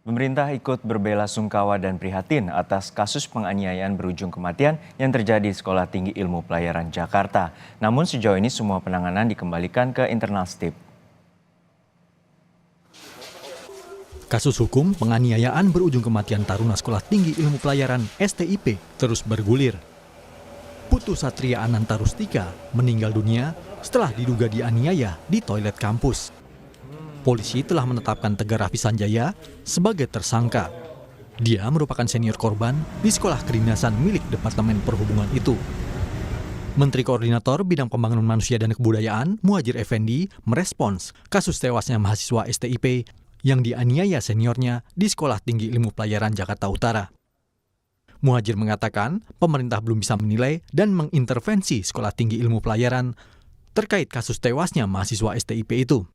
Pemerintah ikut berbelasungkawa dan prihatin atas kasus penganiayaan berujung kematian yang terjadi di Sekolah Tinggi Ilmu Pelayaran Jakarta. Namun sejauh ini semua penanganan dikembalikan ke internal STIP. Kasus hukum penganiayaan berujung kematian taruna Sekolah Tinggi Ilmu Pelayaran STIP terus bergulir. Putu Satria Ananta Rustika meninggal dunia setelah diduga dianiaya di toilet kampus. Polisi telah menetapkan Tegar Raffi Sanjaya sebagai tersangka. Dia merupakan senior korban di sekolah kedinasan milik Departemen Perhubungan itu. Menteri Koordinator Bidang Pembangunan Manusia dan Kebudayaan, Muhadjir Effendi, merespons kasus tewasnya mahasiswa STIP yang dianiaya seniornya di Sekolah Tinggi Ilmu Pelayaran Jakarta Utara. Muhadjir mengatakan pemerintah belum bisa menilai dan mengintervensi Sekolah Tinggi Ilmu Pelayaran terkait kasus tewasnya mahasiswa STIP itu.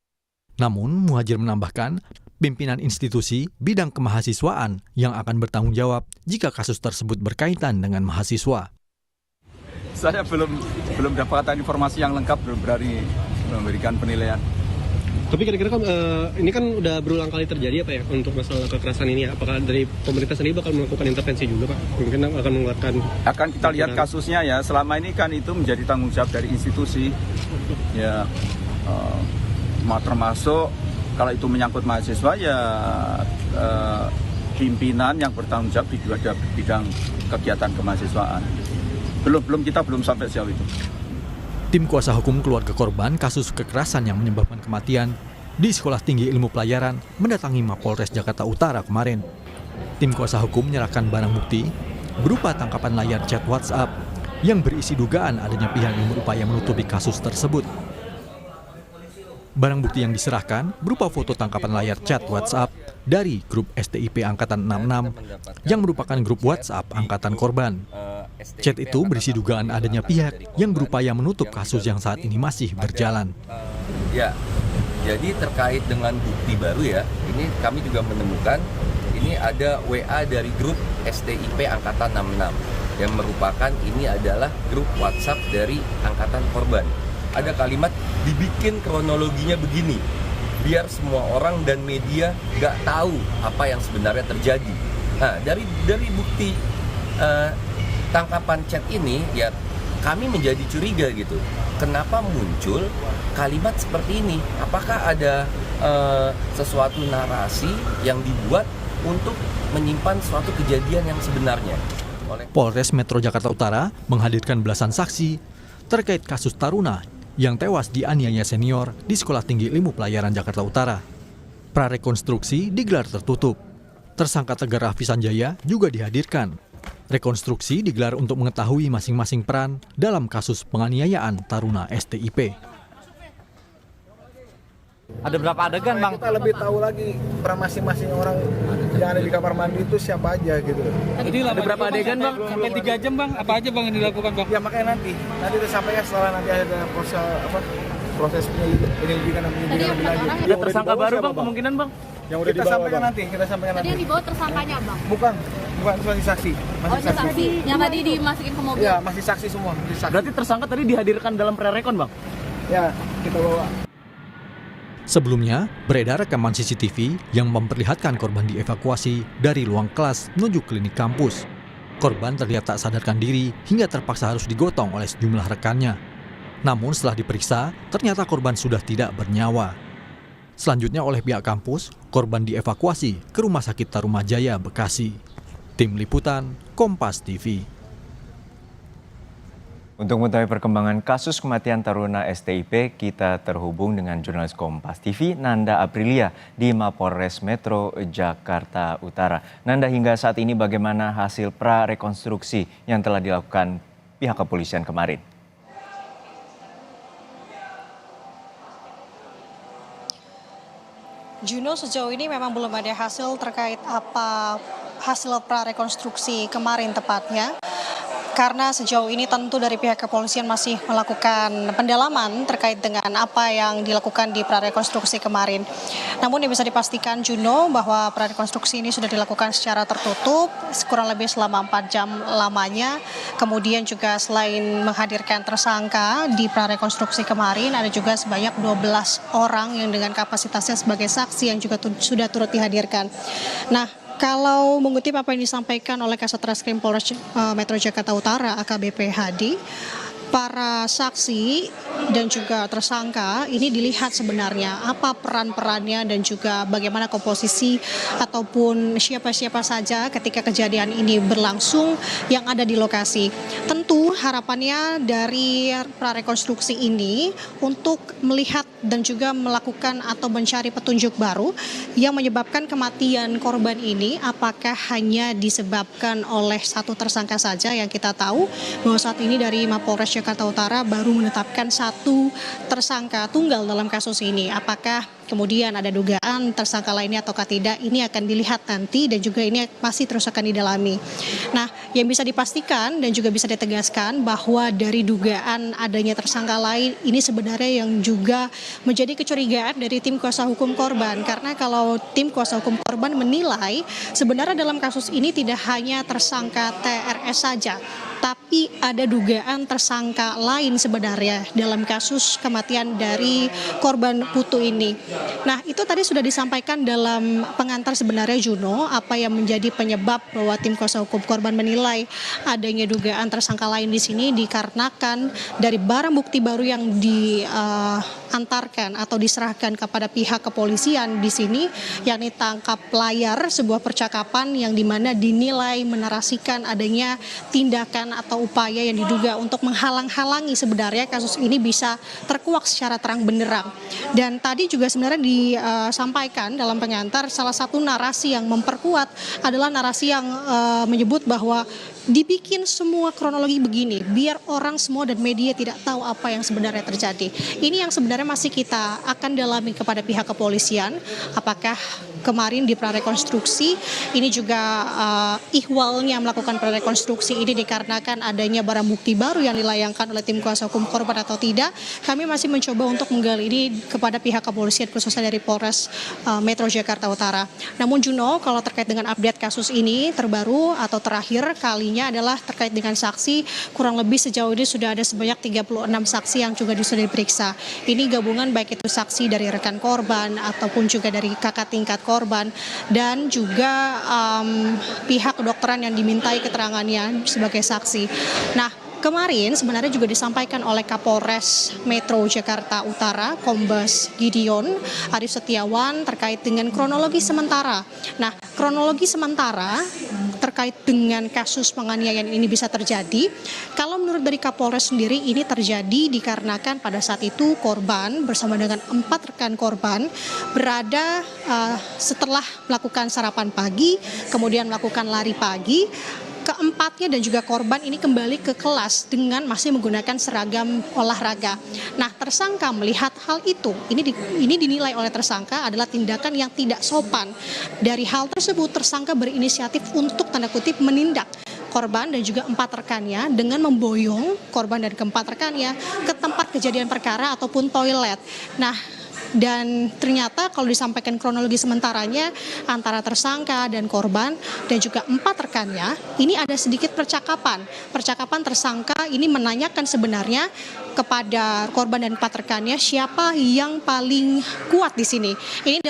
Namun, Muhadjir menambahkan, pimpinan institusi bidang kemahasiswaan yang akan bertanggung jawab jika kasus tersebut berkaitan dengan mahasiswa. Saya belum dapatkan informasi yang lengkap, belum berani memberikan penilaian. Tapi kira-kira ini kan udah berulang kali terjadi apa ya untuk masalah kekerasan ini ya? Apakah dari pemerintah sendiri bakal melakukan intervensi juga Pak? Mungkin akan mengeluarkan... Akan kita lihat kasusnya ya, selama ini kan itu menjadi tanggung jawab dari institusi. Ya, termasuk kalau itu menyangkut mahasiswa ya pimpinan yang bertanggung jawab di bidang kegiatan kemahasiswaan. Kita belum sampai sejauh itu. Tim kuasa hukum keluarga korban kasus kekerasan yang menyebabkan kematian di Sekolah Tinggi Ilmu Pelayaran mendatangi Mapolres Jakarta Utara kemarin. Tim kuasa hukum menyerahkan barang bukti berupa tangkapan layar chat WhatsApp yang berisi dugaan adanya pihak yang berupaya menutupi kasus tersebut. Barang bukti yang diserahkan berupa foto tangkapan layar chat WhatsApp dari grup STIP Angkatan 66 yang merupakan grup WhatsApp angkatan korban. Chat itu berisi dugaan adanya pihak yang berupaya menutup kasus yang saat ini masih berjalan. Ya, jadi terkait dengan bukti baru ya, ini kami juga menemukan ini ada WA dari grup STIP Angkatan 66 yang merupakan ini adalah grup WhatsApp dari angkatan korban. Ada kalimat dibikin kronologinya begini, biar semua orang dan media nggak tahu apa yang sebenarnya terjadi. Nah, dari bukti tangkapan chat ini, ya kami menjadi curiga gitu. Kenapa muncul kalimat seperti ini? Apakah ada sesuatu narasi yang dibuat untuk menyimpan suatu kejadian yang sebenarnya? Polres Metro Jakarta Utara menghadirkan belasan saksi terkait kasus taruna yang tewas dianiaya senior di Sekolah Tinggi Ilmu Pelayaran Jakarta Utara. Prarekonstruksi digelar tertutup. Tersangka Tegar Raffi Sanjaya juga dihadirkan. Rekonstruksi digelar untuk mengetahui masing-masing peran dalam kasus penganiayaan taruna STIP. Ada berapa adegan, Bang? Kita lebih tahu lagi peran masing-masing orang yang ada di kamar mandi itu siapa aja gitu. Jadi ada berapa adegan, Bang? Sampai 3 jam, Bang? Apa aja, Bang, yang dilakukan, Bang? Ya makanya nanti kita sampaikan setelah nanti ada proses penyelidikan dan penyidikan lebih lanjut. Ada tersangka baru, Bang, kemungkinan, Bang? Yang udah kita sampaikan nanti, Tadi yang dibawa tersangkanya, Bang? Bukan, itu masih saksi. Masih saksi. Yang tadi dimasukin ke mobil? Ya, masih saksi semua. Berarti tersangka tadi dihadirkan dalam prerekon, Bang? Ya, kita bawa. Sebelumnya, beredar rekaman CCTV yang memperlihatkan korban dievakuasi dari ruang kelas menuju klinik kampus. Korban terlihat tak sadarkan diri hingga terpaksa harus digotong oleh sejumlah rekannya. Namun setelah diperiksa, ternyata korban sudah tidak bernyawa. Selanjutnya oleh pihak kampus, korban dievakuasi ke Rumah Sakit Tarumajaya, Bekasi. Tim Liputan, Kompas TV. Untuk mengetahui perkembangan kasus kematian taruna STIP, kita terhubung dengan jurnalis Kompas TV, Nanda Aprilia, di Mapolres Metro Jakarta Utara. Nanda, hingga saat ini bagaimana hasil prarekonstruksi yang telah dilakukan pihak kepolisian kemarin? Juno, sejauh ini memang belum ada hasil terkait apa hasil prarekonstruksi kemarin tepatnya. karena sejauh ini tentu dari pihak kepolisian masih melakukan pendalaman terkait dengan apa yang dilakukan di prarekonstruksi kemarin. Namun yang bisa dipastikan Juno bahwa prarekonstruksi ini sudah dilakukan secara tertutup kurang lebih selama 4 jam lamanya. Kemudian juga selain menghadirkan tersangka di prarekonstruksi kemarin, ada juga sebanyak 12 orang yang dengan kapasitasnya sebagai saksi yang juga sudah turut dihadirkan. Nah, kalau mengutip apa yang disampaikan oleh Kasat Reskrim Polres Metro Jakarta Utara AKBP Hadi, para saksi dan juga tersangka ini dilihat sebenarnya apa peran-perannya dan juga bagaimana komposisi ataupun siapa-siapa saja ketika kejadian ini berlangsung yang ada di lokasi. Tentu harapannya dari prarekonstruksi ini untuk melihat dan juga melakukan atau mencari petunjuk baru yang menyebabkan kematian korban ini, apakah hanya disebabkan oleh satu tersangka saja. Yang kita tahu bahwa saat ini dari Mapolres Jakarta Utara baru menetapkan satu tersangka tunggal dalam kasus ini. Apakah kemudian ada dugaan tersangka lainnya ataukah tidak, ini akan dilihat nanti dan juga ini masih terus akan didalami. Nah, yang bisa dipastikan dan juga bisa ditegaskan bahwa dari dugaan adanya tersangka lain ini sebenarnya yang juga menjadi kecurigaan dari tim kuasa hukum korban. Karena kalau tim kuasa hukum korban menilai sebenarnya dalam kasus ini tidak hanya tersangka TRS saja, tapi ada dugaan tersangka lain sebenarnya dalam kasus kematian dari korban Putu ini. Nah, itu tadi sudah disampaikan dalam pengantar sebenarnya Juno, apa yang menjadi penyebab bahwa tim kuasa hukum korban menilai adanya dugaan tersangka lain di sini dikarenakan dari barang bukti baru yang diantarkan atau diserahkan kepada pihak kepolisian di sini, yakni tangkap layar sebuah percakapan yang dimana dinilai menarasikan adanya tindakan atau upaya yang diduga untuk menghalang-halangi sebenarnya kasus ini bisa terkuak secara terang benderang. Dan tadi juga sebenarnya disampaikan dalam pengantar salah satu narasi yang memperkuat adalah narasi yang menyebut bahwa dibikin semua kronologi begini biar orang semua dan media tidak tahu apa yang sebenarnya terjadi. Ini yang sebenarnya masih kita akan dalami kepada pihak kepolisian, apakah kemarin di prarekonstruksi ini juga ihwalnya melakukan prarekonstruksi ini dikarenakan adanya barang bukti baru yang dilayangkan oleh tim kuasa hukum korban atau tidak. Kami masih mencoba untuk menggali ini kepada pihak kepolisian khususnya dari Polres Metro Jakarta Utara. Namun Juno, kalau terkait dengan update kasus ini terbaru atau terakhir kalinya adalah terkait dengan saksi, kurang lebih sejauh ini sudah ada sebanyak 36 saksi yang juga sudah diperiksa. Ini gabungan baik itu saksi dari rekan korban ataupun juga dari kakak tingkat korban dan juga pihak kedokteran yang dimintai keterangannya sebagai saksi. Nah, kemarin sebenarnya juga disampaikan oleh Kapolres Metro Jakarta Utara, Kombes Gideon Arif Setiawan terkait dengan kronologi sementara. Nah, kronologi sementara terkait dengan kasus penganiayaan ini bisa terjadi. Kalau menurut dari Kapolres sendiri ini terjadi dikarenakan pada saat itu korban bersama dengan 4 rekan korban berada setelah melakukan sarapan pagi, kemudian melakukan lari pagi. Keempatnya dan juga korban ini kembali ke kelas dengan masih menggunakan seragam olahraga. Nah, tersangka melihat hal itu, ini dinilai oleh tersangka adalah tindakan yang tidak sopan. Dari hal tersebut, tersangka berinisiatif untuk tanda kutip menindak korban dan juga 4 rekannya dengan memboyong korban dan keempat rekannya ke tempat kejadian perkara ataupun toilet. Nah, dan ternyata kalau disampaikan kronologi sementaranya antara tersangka dan korban dan juga 4 rekannya ini ada sedikit percakapan tersangka ini menanyakan sebenarnya kepada korban dan 4 rekannya siapa yang paling kuat di sini. Ini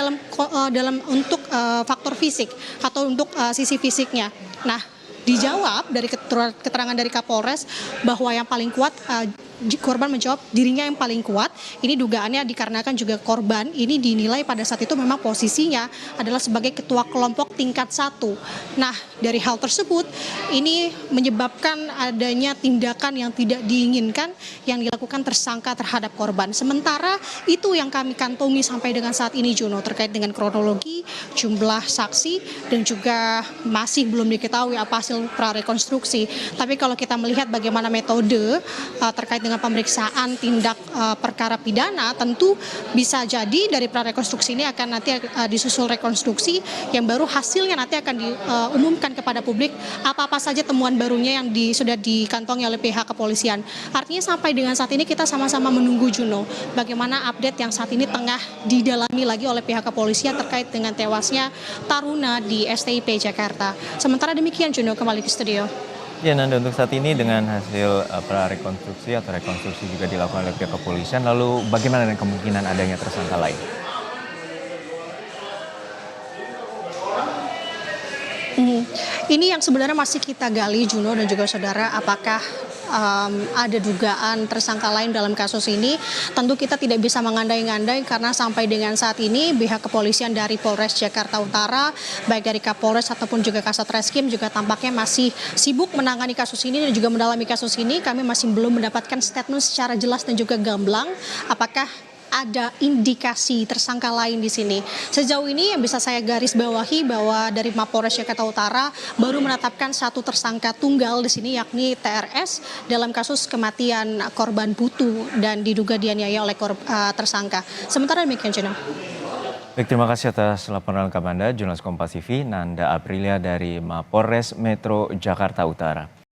dalam untuk faktor fisik atau untuk sisi fisiknya. Nah, dijawab dari keterangan dari Kapolres bahwa yang paling kuat korban menjawab dirinya yang paling kuat. Ini dugaannya dikarenakan juga korban ini dinilai pada saat itu memang posisinya adalah sebagai ketua kelompok tingkat 1. Nah, dari hal tersebut ini menyebabkan adanya tindakan yang tidak diinginkan yang dilakukan tersangka terhadap korban. Sementara itu yang kami kantongi sampai dengan saat ini Juno terkait dengan kronologi, jumlah saksi dan juga masih belum diketahui apa hasil prarekonstruksi. Tapi kalau kita melihat bagaimana metode terkait dengan dengan pemeriksaan tindak perkara pidana, tentu bisa jadi dari prarekonstruksi ini akan nanti disusul rekonstruksi yang baru hasilnya nanti akan diumumkan kepada publik apa-apa saja temuan barunya yang sudah dikantongi oleh pihak kepolisian. Artinya sampai dengan saat ini kita sama-sama menunggu, Juno, bagaimana update yang saat ini tengah didalami lagi oleh pihak kepolisian terkait dengan tewasnya taruna di STIP Jakarta. Sementara demikian, Juno, kembali ke studio. Ya, Nanda, untuk saat ini dengan hasil prarekonstruksi atau rekonstruksi juga dilakukan oleh pihak kepolisian, lalu bagaimana dengan kemungkinan adanya tersangka lain? Ini yang sebenarnya masih kita gali, Juno dan juga saudara, apakah ada dugaan tersangka lain dalam kasus ini. Tentu kita tidak bisa mengandai-andai karena sampai dengan saat ini pihak kepolisian dari Polres Jakarta Utara, baik dari Kapolres ataupun juga Kasat Reskrim juga tampaknya masih sibuk menangani kasus ini dan juga mendalami kasus ini. Kami masih belum mendapatkan statement secara jelas dan juga gamblang apakah ada indikasi tersangka lain di sini. Sejauh ini yang bisa saya garis bawahi bahwa dari Mapolres Jakarta Utara baru menetapkan satu tersangka tunggal di sini, yakni TRS dalam kasus kematian korban Putu dan diduga dianiaya oleh tersangka. Sementara demikian, Juno. Baik, terima kasih atas laporan lengkap Anda, jurnalis Kompas TV Nanda Aprilia dari Mapolres Metro Jakarta Utara.